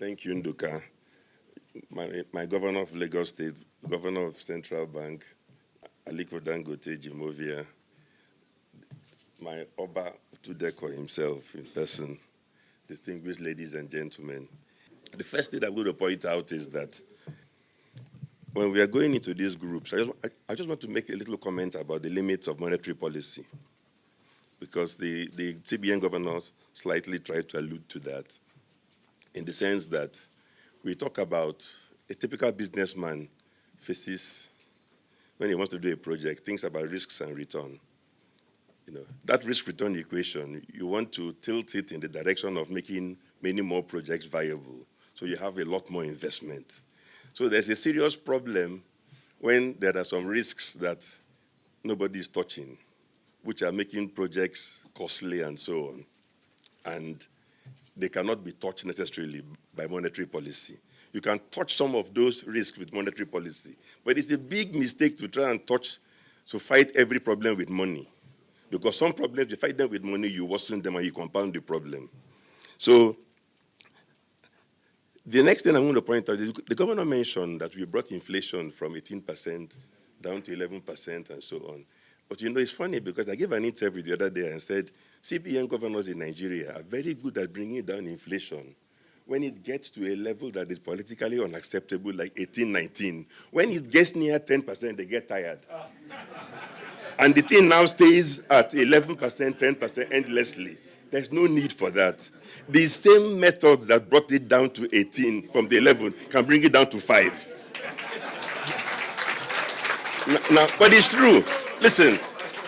Thank you, Nduka. My governor of Lagos State, governor of Central Bank, Aliko Dangote Jimovia, my Oba Tudeko himself in person, distinguished ladies and gentlemen. The first thing I'm going to point out is that when we are going into these groups, I just want to make a little comment about the limits of monetary policy, because the CBN governor slightly tried to allude to that, in the sense that we talk about a typical businessman faces, when he wants to do a project, thinks about risks and return. That risk-return equation, you want to tilt it in the direction of making many more projects viable, so you have a lot more investment. So there's a serious problem when there are some risks that nobody is touching, which are making projects costly and so on. And they cannot be touched necessarily by monetary policy. You can touch some of those risks with monetary policy, but it's a big mistake to try and fight every problem with money. Because some problems, you fight them with money, you worsen them and you compound the problem. So the next thing I'm going to point out is the governor mentioned that we brought inflation from 18% down to 11% and so on. But it's funny because I gave an interview the other day and said, CBN governors in Nigeria are very good at bringing down inflation when it gets to a level that is politically unacceptable, like 18, 19. When it gets near 10%, they get tired. And the thing now stays at 11%, 10% endlessly. There's no need for that. The same methods that brought it down to 18 from the 11 can bring it down to 5. Now, but it's true. Listen,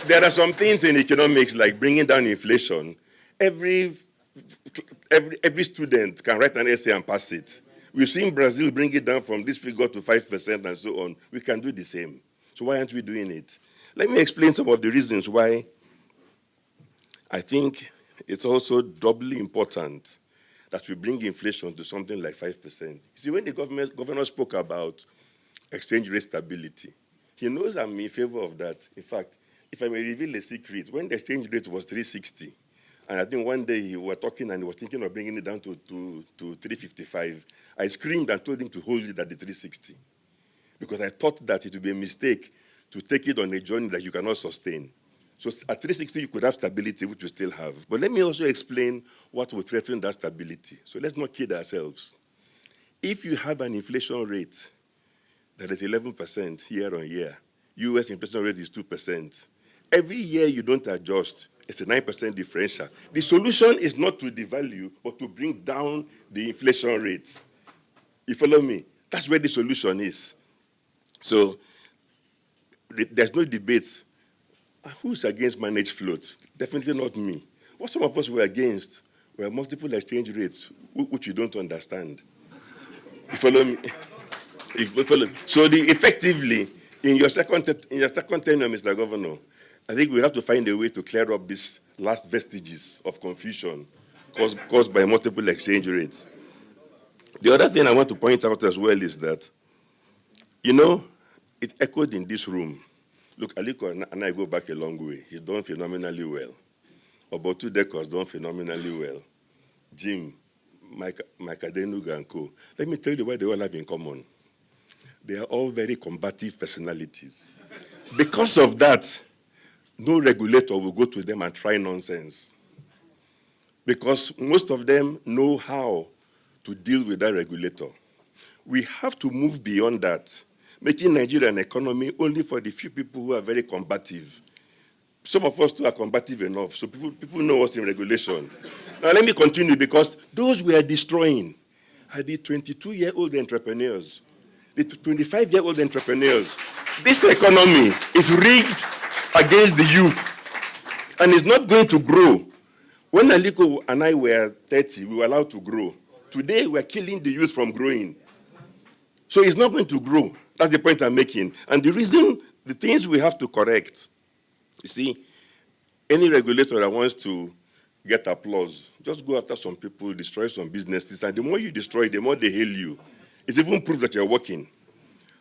there are some things in economics like bringing down inflation. Every student can write an essay and pass it. We've seen Brazil bring it down from this figure to 5% and so on. We can do the same. So why aren't we doing it? Let me explain some of the reasons why I think it's also doubly important that we bring inflation to something like 5%. You see, when the governor spoke about exchange rate stability, he knows I'm in favor of that. In fact, if I may reveal a secret, when the exchange rate was 360, and I think one day he was talking and he was thinking of bringing it down to 355, I screamed and told him to hold it at the 360, because I thought that it would be a mistake to take it on a journey that you cannot sustain. So at 360, you could have stability, which we still have. But let me also explain what will threaten that stability. So let's not kid ourselves. If you have an inflation rate that is 11% year on year, US inflation rate is 2%. Every year you don't adjust, it's a 9% differential. The solution is not to devalue, but to bring down the inflation rate. You follow me? That's where the solution is. So there's no debate. Who's against managed float? Definitely not me. What some of us were against were multiple exchange rates, which you don't understand. You follow me? You follow me? So effectively, in your second tenure, Mr. Governor, I think we have to find a way to clear up these last vestiges of confusion caused by multiple exchange rates. The other thing I want to point out as well is that, it echoed in this room. Look, Aliko and I go back a long way. He's done phenomenally well. About 2 decades, done phenomenally well. Jim, Mike Adenug and co. Let me tell you what they all have in common. They are all very combative personalities. Because of that, no regulator will go to them and try nonsense. Because most of them know how to deal with that regulator. We have to move beyond that, making Nigeria an economy only for the few people who are very combative. Some of us too are combative enough, so people know what's in regulation. Now let me continue, because those we are destroying are the 22-year-old entrepreneurs, the 25-year-old entrepreneurs. This economy is rigged against the youth, and it's not going to grow. When Aliko and I were 30, we were allowed to grow. Today, we're killing the youth from growing. So it's not going to grow. That's the point I'm making. And the things we have to correct, you see, any regulator that wants to get applause, just go after some people, destroy some businesses, and the more you destroy, the more they hail you. It's even proof that you're working.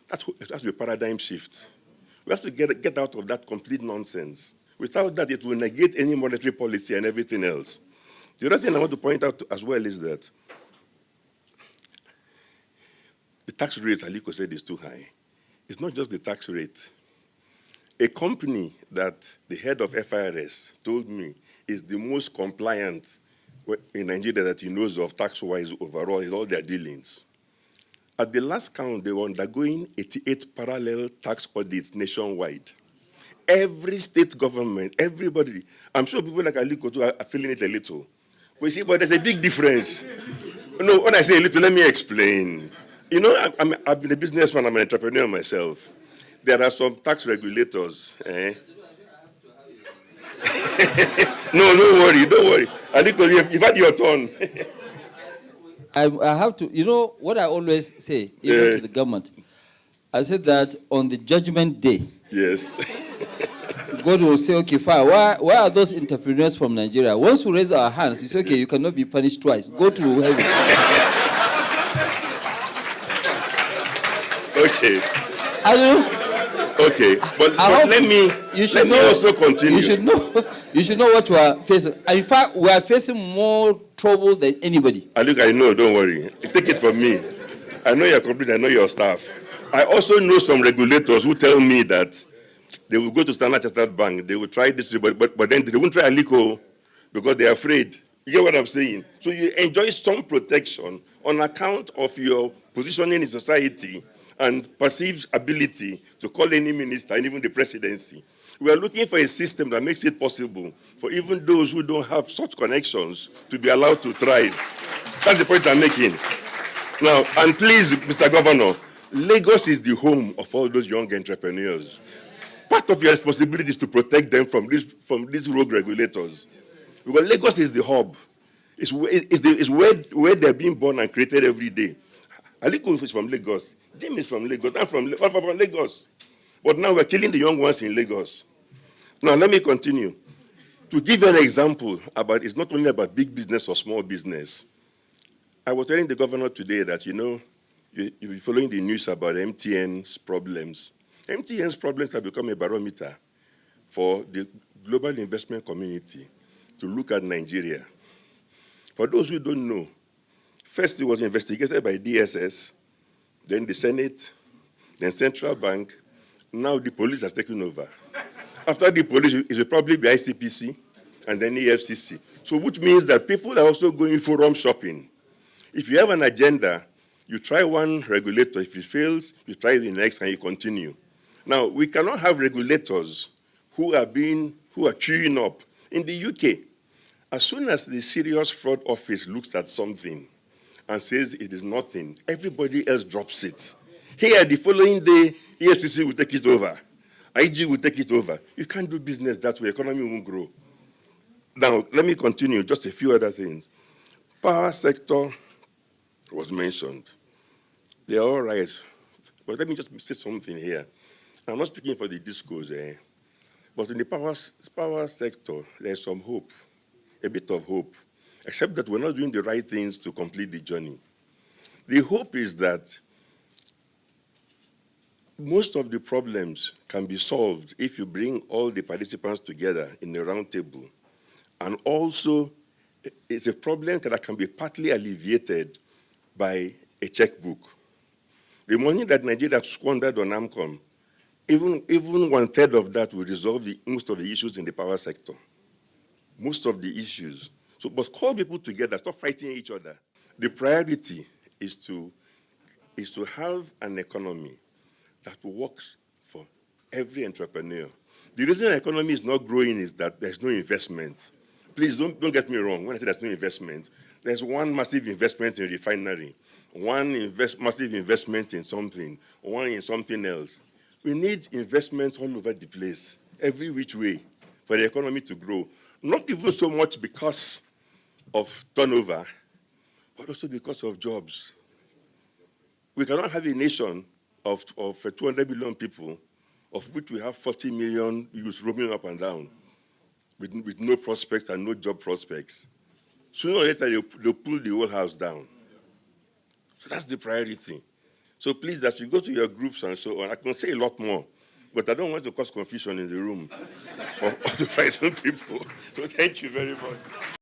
That's a paradigm shift. We have to get out of that complete nonsense. Without that, it will negate any monetary policy and everything else. The other thing I want to point out as well is that tax rate, Aliko said, is too high. It's not just the tax rate. A company that the head of FIRS told me is the most compliant in Nigeria that he knows of tax-wise overall in all their dealings. At the last count, they were undergoing 88 parallel tax audits nationwide. Every state government, everybody, I'm sure people like Aliko too are feeling it a little. But you see, but there's a big difference. No, when I say a little, let me explain. You know, I've been a businessman, I'm an entrepreneur myself. There are some tax regulators. No, don't worry. Aliko, you've had your turn. I have to, you know, what I always say, even to the government, I said that on the judgment day, yes, God will say, okay, fine, why are those entrepreneurs from Nigeria? Once we raise our hands, it's okay, you cannot be punished twice. Go to heaven. Okay. I know. Okay, but let me also continue. You should know what you are facing. In fact, we are facing more trouble than anybody. Aliko, I know, don't worry. Take it from me. I know your company, I know your staff. I also know some regulators who tell me that they will go to Standard Chartered Bank, they will try this, but then they won't try Aliko because they are afraid. You get what I'm saying? So you enjoy some protection on account of your positioning in society and perceived ability to call any minister and even the presidency. We are looking for a system that makes it possible for even those who don't have such connections to be allowed to thrive. That's the point I'm making. Now, and please, Mr. Governor, Lagos is the home of all those young entrepreneurs. Part of your responsibility is to protect them from these rogue regulators. Because Lagos is the hub. It's where they're being born and created every day. Aliko is from Lagos. Jim is from Lagos. I'm from Lagos. But now we're killing the young ones in Lagos. Now, let me continue. To give you an example, it's not only about big business or small business. I was telling the governor today that, you know, you'll be following the news about MTN's problems. MTN's problems have become a barometer for the global investment community to look at Nigeria. For those who don't know, first it was investigated by DSS, then the Senate, then Central Bank. Now the police has taken over. After the police, it will probably be ICPC and then EFCC. So which means that people are also going forum shopping. If you have an agenda, you try one regulator. If it fails, you try the next and you continue. Now, we cannot have regulators who are queuing up. In the UK, as soon as the Serious Fraud Office looks at something and says it is nothing, everybody else drops it. Here, the following day, EFCC will take it over. IG will take it over. You can't do business that way. Economy won't grow. Now, let me continue. Just a few other things. Power sector was mentioned. They are all right. But let me just say something here. I'm not speaking for the discourse, but in the power sector, there's some hope, a bit of hope, except that we're not doing the right things to complete the journey. The hope is that most of the problems can be solved if you bring all the participants together in a round table. And also, it's a problem that can be partly alleviated by a checkbook. The money that Nigeria squandered on AMCON, even 1/3 of that will resolve most of the issues in the power sector. Most of the issues. So, but call people together, stop fighting each other. The priority is to have an economy that works for every entrepreneur. The reason the economy is not growing is that there's no investment. Please don't get me wrong when I say there's no investment. There's one massive investment in refinery, massive investment in something, one in something else. We need investments all over the place, every which way, for the economy to grow. Not even so much because of turnover, but also because of jobs. We cannot have a nation of 200 million people, of which we have 40 million youths roaming up and down with no prospects and no job prospects. Sooner or later, they'll pull the whole house down. So that's the priority. So please, as you go to your groups and so on, I can say a lot more, but I don't want to cause confusion in the room or to frighten people. So thank you very much.